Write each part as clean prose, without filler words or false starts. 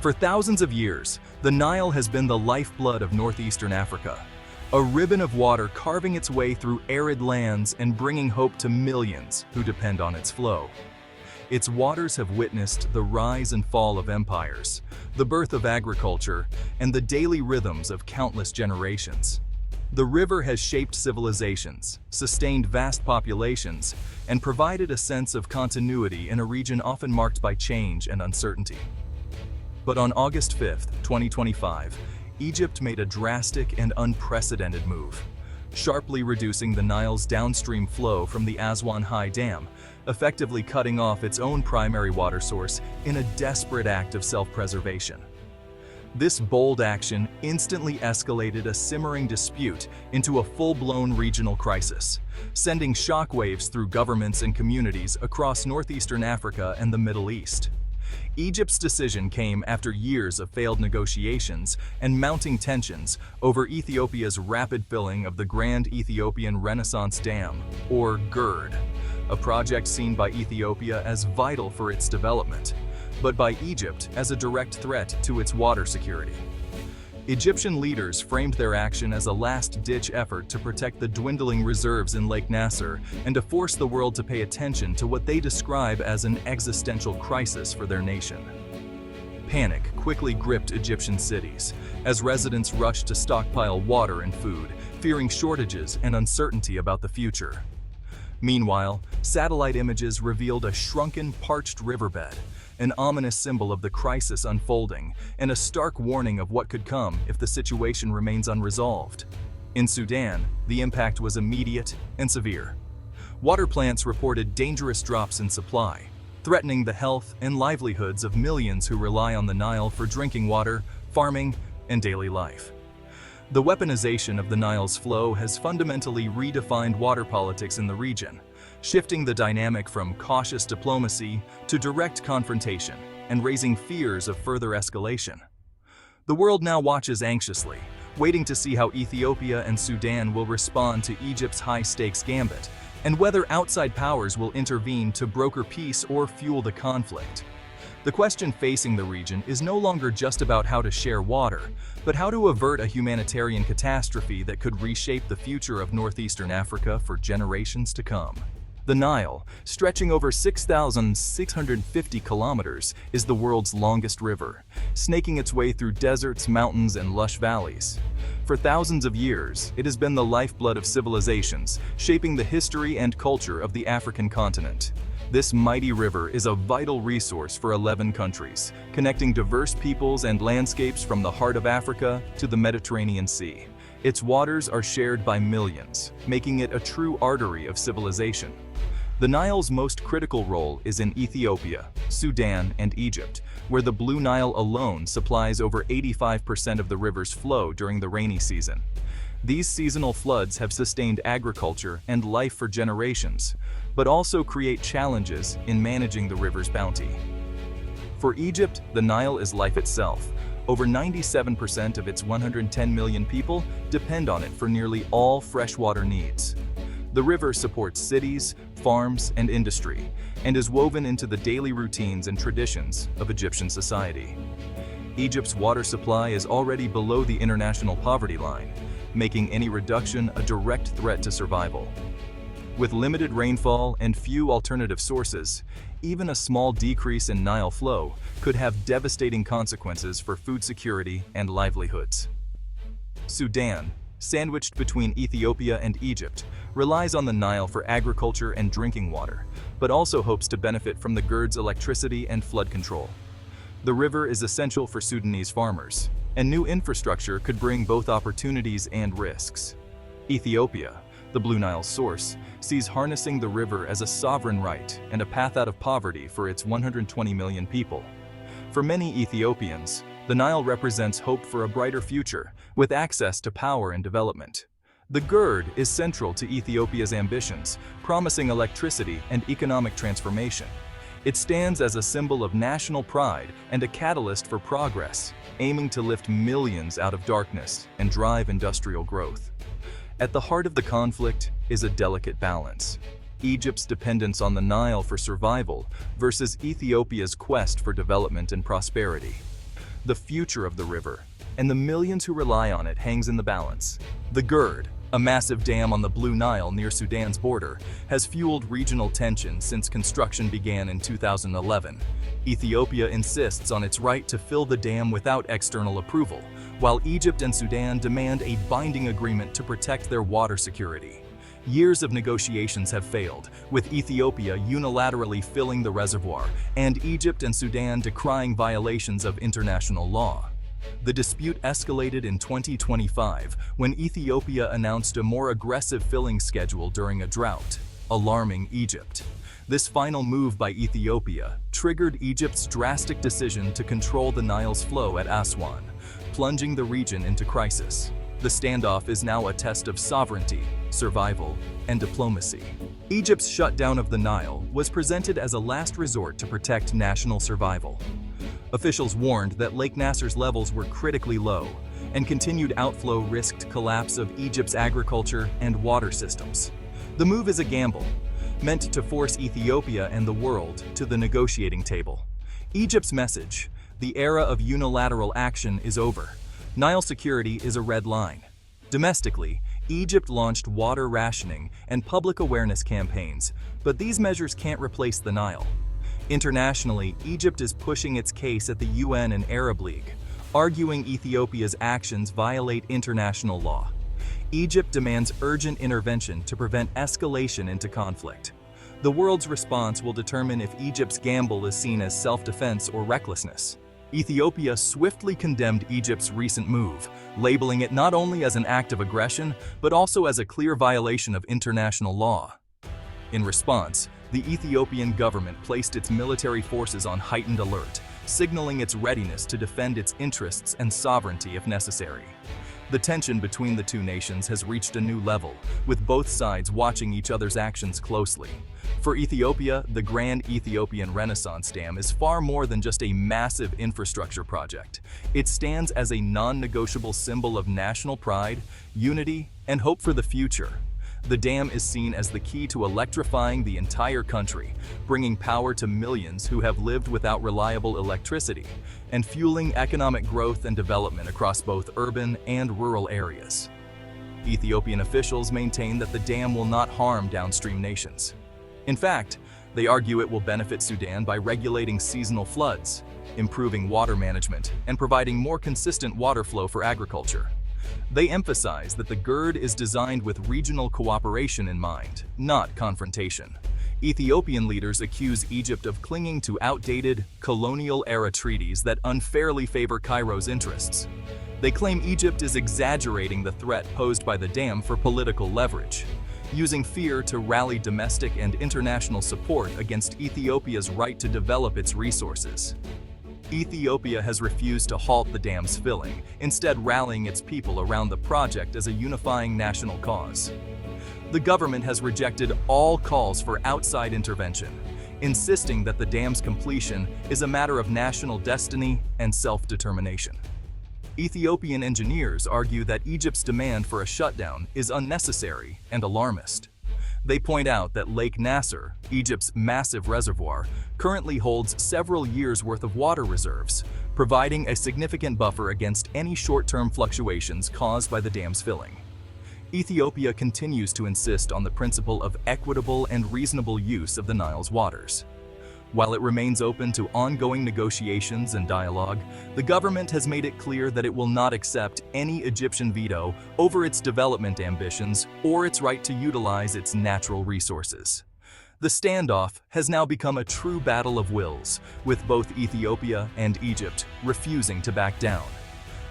For thousands of years, the Nile has been the lifeblood of northeastern Africa, a ribbon of water carving its way through arid lands and bringing hope to millions who depend on its flow. Its waters have witnessed the rise and fall of empires, the birth of agriculture, and the daily rhythms of countless generations. The river has shaped civilizations, sustained vast populations, and provided a sense of continuity in a region often marked by change and uncertainty. But on August 5, 2025, Egypt made a drastic and unprecedented move, sharply reducing the Nile's downstream flow from the Aswan High Dam, effectively cutting off its own primary water source in a desperate act of self-preservation. This bold action instantly escalated a simmering dispute into a full-blown regional crisis, sending shockwaves through governments and communities across northeastern Africa and the Middle East. Egypt's decision came after years of failed negotiations and mounting tensions over Ethiopia's rapid filling of the Grand Ethiopian Renaissance Dam, or GERD, a project seen by Ethiopia as vital for its development, but by Egypt as a direct threat to its water security. Egyptian leaders framed their action as a last-ditch effort to protect the dwindling reserves in Lake Nasser and to force the world to pay attention to what they describe as an existential crisis for their nation. Panic quickly gripped Egyptian cities as residents rushed to stockpile water and food, fearing shortages and uncertainty about the future. Meanwhile, satellite images revealed a shrunken, parched riverbed, an ominous symbol of the crisis unfolding and a stark warning of what could come if the situation remains unresolved. In Sudan, the impact was immediate and severe. Water plants reported dangerous drops in supply, threatening the health and livelihoods of millions who rely on the Nile for drinking water, farming, and daily life. The weaponization of the Nile's flow has fundamentally redefined water politics in the region, shifting the dynamic from cautious diplomacy to direct confrontation and raising fears of further escalation. The world now watches anxiously, waiting to see how Ethiopia and Sudan will respond to Egypt's high-stakes gambit, and whether outside powers will intervene to broker peace or fuel the conflict. The question facing the region is no longer just about how to share water, but how to avert a humanitarian catastrophe that could reshape the future of northeastern Africa for generations to come. The Nile, stretching over 6,650 kilometers, is the world's longest river, snaking its way through deserts, mountains, and lush valleys. For thousands of years, it has been the lifeblood of civilizations, shaping the history and culture of the African continent. This mighty river is a vital resource for 11 countries, connecting diverse peoples and landscapes from the heart of Africa to the Mediterranean Sea. Its waters are shared by millions, making it a true artery of civilization. The Nile's most critical role is in Ethiopia, Sudan, and Egypt, where the Blue Nile alone supplies over 85% of the river's flow during the rainy season. These seasonal floods have sustained agriculture and life for generations, but also create challenges in managing the river's bounty. For Egypt, the Nile is life itself. Over 97% of its 110 million people depend on it for nearly all freshwater needs. The river supports cities, farms, and industry, and is woven into the daily routines and traditions of Egyptian society. Egypt's water supply is already below the international poverty line, making any reduction a direct threat to survival. With limited rainfall and few alternative sources, even a small decrease in Nile flow could have devastating consequences for food security and livelihoods. Sudan, sandwiched between Ethiopia and Egypt, relies on the Nile for agriculture and drinking water, but also hopes to benefit from the GERD's electricity and flood control. The river is essential for Sudanese farmers, and new infrastructure could bring both opportunities and risks. Ethiopia, the Blue Nile's source, sees harnessing the river as a sovereign right and a path out of poverty for its 120 million people. For many Ethiopians, the Nile represents hope for a brighter future, with access to power and development. The GERD is central to Ethiopia's ambitions, promising electricity and economic transformation. It stands as a symbol of national pride and a catalyst for progress, aiming to lift millions out of darkness and drive industrial growth. At the heart of the conflict is a delicate balance: Egypt's dependence on the Nile for survival versus Ethiopia's quest for development and prosperity. the future of the river, and the millions who rely on it hangs in the balance. The GERD, a massive dam on the Blue Nile near Sudan's border, has fueled regional tension since construction began in 2011. Ethiopia insists on its right to fill the dam without external approval, while Egypt and Sudan demand a binding agreement to protect their water security. Years of negotiations have failed, with Ethiopia unilaterally filling the reservoir and Egypt and Sudan decrying violations of international law. The dispute escalated in 2025 when Ethiopia announced a more aggressive filling schedule during a drought, alarming Egypt. This final move by Ethiopia triggered Egypt's drastic decision to control the Nile's flow at Aswan, plunging the region into crisis. The standoff is now a test of sovereignty, survival, and diplomacy. Egypt's shutdown of the Nile was presented as a last resort to protect national survival. Officials warned that Lake Nasser's levels were critically low, and continued outflow risked collapse of Egypt's agriculture and water systems. The move is a gamble, meant to force Ethiopia and the world to the negotiating table. Egypt's message: the era of unilateral action is over. Nile security is a red line. Domestically, Egypt launched water rationing and public awareness campaigns, but these measures can't replace the Nile. Internationally, Egypt is pushing its case at the UN and Arab League, arguing Ethiopia's actions violate international law. Egypt demands urgent intervention to prevent escalation into conflict. The world's response will determine if Egypt's gamble is seen as self-defense or recklessness. Ethiopia swiftly condemned Egypt's recent move, labeling it not only as an act of aggression, but also as a clear violation of international law. In response, the Ethiopian government placed its military forces on heightened alert, signaling its readiness to defend its interests and sovereignty if necessary. The tension between the two nations has reached a new level, with both sides watching each other's actions closely. For Ethiopia, the Grand Ethiopian Renaissance Dam is far more than just a massive infrastructure project. It stands as a non-negotiable symbol of national pride, unity, and hope for the future. The dam is seen as the key to electrifying the entire country, bringing power to millions who have lived without reliable electricity, and fueling economic growth and development across both urban and rural areas. Ethiopian officials maintain that the dam will not harm downstream nations. In fact, they argue it will benefit Sudan by regulating seasonal floods, improving water management, and providing more consistent water flow for agriculture. They emphasize that the GERD is designed with regional cooperation in mind, not confrontation. Ethiopian leaders accuse Egypt of clinging to outdated, colonial-era treaties that unfairly favor Cairo's interests. They claim Egypt is exaggerating the threat posed by the dam for political leverage, using fear to rally domestic and international support against Ethiopia's right to develop its resources. Ethiopia has refused to halt the dam's filling, instead rallying its people around the project as a unifying national cause. The government has rejected all calls for outside intervention, insisting that the dam's completion is a matter of national destiny and self-determination. Ethiopian engineers argue that Egypt's demand for a shutdown is unnecessary and alarmist. They point out that Lake Nasser, Egypt's massive reservoir, currently holds several years' worth of water reserves, providing a significant buffer against any short-term fluctuations caused by the dam's filling. Ethiopia continues to insist on the principle of equitable and reasonable use of the Nile's waters. While it remains open to ongoing negotiations and dialogue, the government has made it clear that it will not accept any Egyptian veto over its development ambitions or its right to utilize its natural resources. The standoff has now become a true battle of wills, with both Ethiopia and Egypt refusing to back down.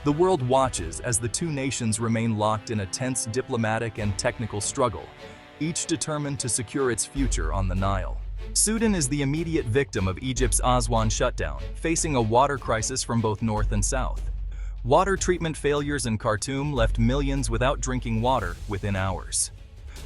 The world watches as the two nations remain locked in a tense diplomatic and technical struggle, each determined to secure its future on the Nile. Sudan is the immediate victim of Egypt's Aswan shutdown, facing a water crisis from both north and south. Water treatment failures in Khartoum left millions without drinking water within hours.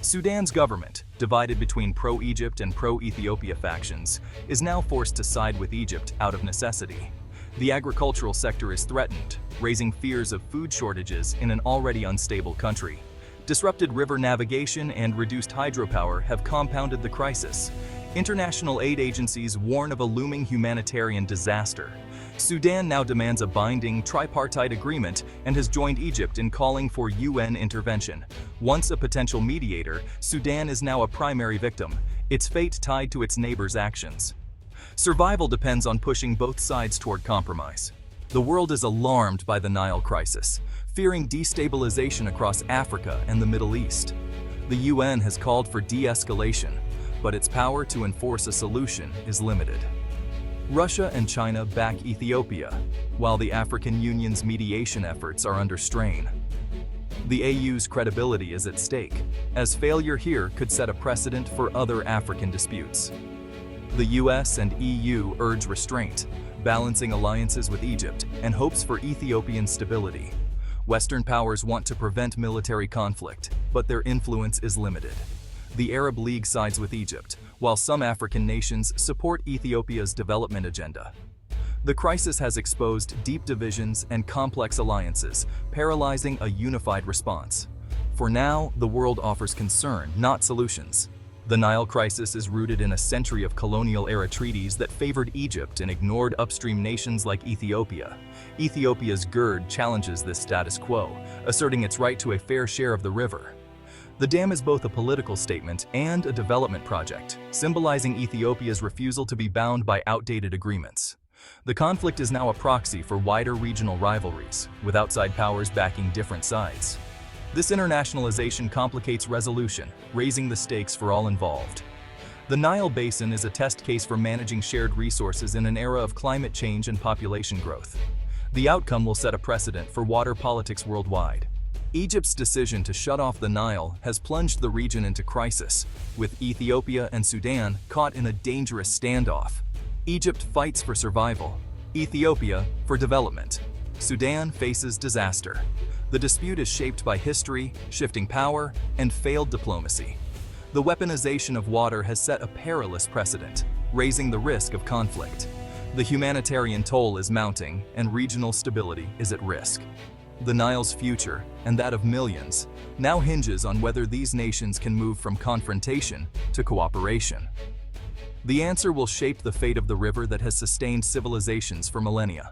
Sudan's government, divided between pro-Egypt and pro-Ethiopia factions, is now forced to side with Egypt out of necessity. The agricultural sector is threatened, raising fears of food shortages in an already unstable country. Disrupted river navigation and reduced hydropower have compounded the crisis. International aid agencies warn of a looming humanitarian disaster. Sudan now demands a binding tripartite agreement and has joined Egypt in calling for UN intervention. Once a potential mediator, Sudan is now a primary victim, its fate tied to its neighbors' actions. Survival depends on pushing both sides toward compromise. The world is alarmed by the Nile crisis, fearing destabilization across Africa and the Middle East. The UN has called for de-escalation, but its power to enforce a solution is limited. Russia and China back Ethiopia, while the African Union's mediation efforts are under strain. The AU's credibility is at stake, as failure here could set a precedent for other African disputes. The US and EU urge restraint, balancing alliances with Egypt and hopes for Ethiopian stability. Western powers want to prevent military conflict, but their influence is limited. The Arab League sides with Egypt, while some African nations support Ethiopia's development agenda. The crisis has exposed deep divisions and complex alliances, paralyzing a unified response. For now, the world offers concern, not solutions. The Nile crisis is rooted in a century of colonial-era treaties that favored Egypt and ignored upstream nations like Ethiopia. Ethiopia's GERD challenges this status quo, asserting its right to a fair share of the river. The dam is both a political statement and a development project, symbolizing Ethiopia's refusal to be bound by outdated agreements. The conflict is now a proxy for wider regional rivalries, with outside powers backing different sides. This internationalization complicates resolution, raising the stakes for all involved. The Nile Basin is a test case for managing shared resources in an era of climate change and population growth. The outcome will set a precedent for water politics worldwide. Egypt's decision to shut off the Nile has plunged the region into crisis, with Ethiopia and Sudan caught in a dangerous standoff. Egypt fights for survival, Ethiopia for development. Sudan faces disaster. The dispute is shaped by history, shifting power, and failed diplomacy. The weaponization of water has set a perilous precedent, raising the risk of conflict. The humanitarian toll is mounting, and regional stability is at risk. The Nile's future, and that of millions, now hinges on whether these nations can move from confrontation to cooperation. The answer will shape the fate of the river that has sustained civilizations for millennia.